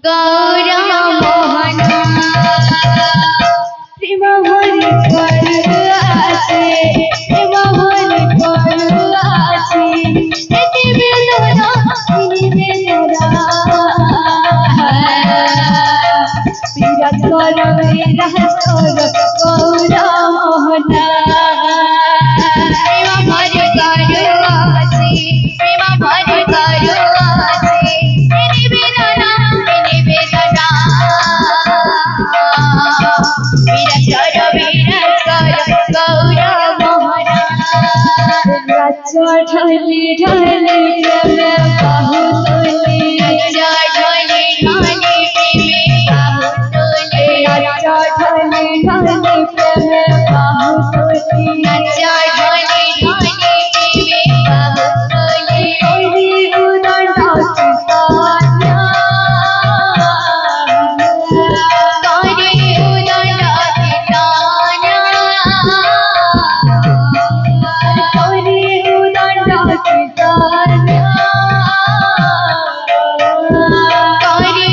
गौरा मोहन प्रेम भरी करुआछे प्रेम भरी करुआछे एते बेदना इनि बेदना विराज कर गौरा मोहन प्रेम भरी करुआछे प्रेम भरी करुआछे एनि बेदना विराज कर गौरा मोहन ढली ढली प्रेम बाहु तोले ढली ढली प्रेम बाहु तोले ढली ढली प्रेम बाहु तोले ढली ढली प्रेम बाहु तोले ओही उदंडा चितान्या ढली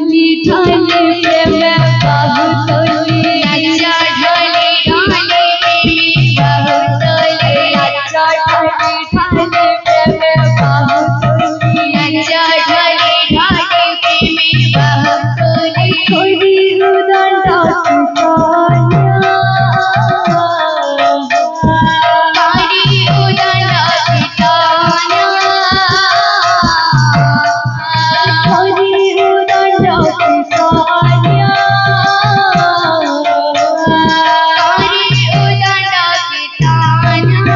ढली प्रेम बाहु तोले ढली ढली प्रेम बाहु तोले ढली ढली प्रेम बाहु तोले ढली ढली प्रेम बाहु तोले कोई उदंडा चितान्या कोई उदंडा चितान्या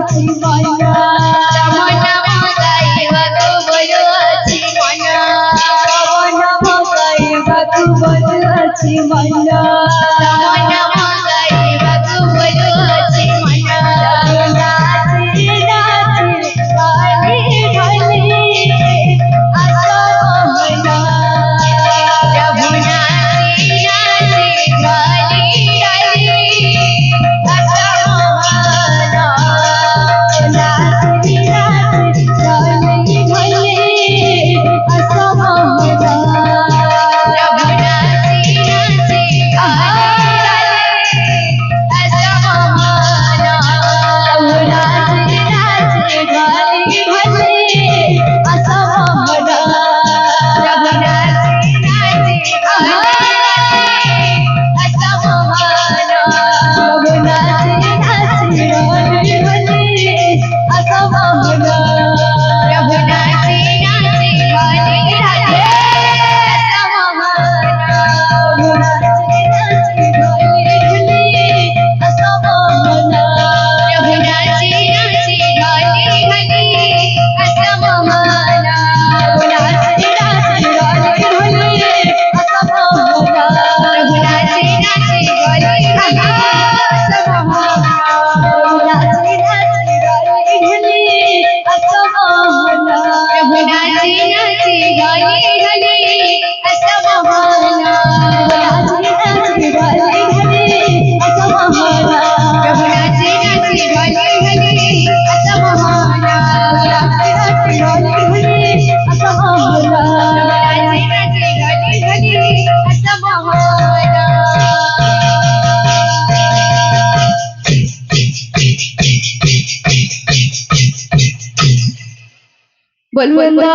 আছি মনা নম গাইবাকু বলো আছি মনা নম গাইবাকু বলো আছি মনা নম গাইবাকু বলো আছি মনা নাচি নাচি গালি গালি আসা মনা প্রভু নাচি নাচি গালি গালি আসমহানা নাচি নাচি গালি গালি আসা মনা প্রভু নাচি নাচি গালি গালি আসমহানা নাচি নাচি গালি গালি আসা মনা প্রভু নাচি নাচি গালি আসমহানা প্রভু নাচি নাচি গালি গালি আসা মনা প্রভু নাচি নাচি গালি গালি আসমহানা প্রভু নাচি নাচি গালি গালি আসা মনা প্রভু নাচি নাচি গালি গালি আসমহানা নাচি নাচি গালি গালি আসা মনা প্রভু নাচি নাচি গালি গালি আসমহানা নাচি নাচি গালি গালি আসা মনা প্রভু নাচি নাচি গালি গালি আসমহানা নাচি নাচি গালি গালি আসা মনা প্রভু নাচি নাচি গালি গালি আসমহানা নাচি নাচি গালি গালি আসা মনা নাচি নাচি গালি গালি আসমহানা বলবো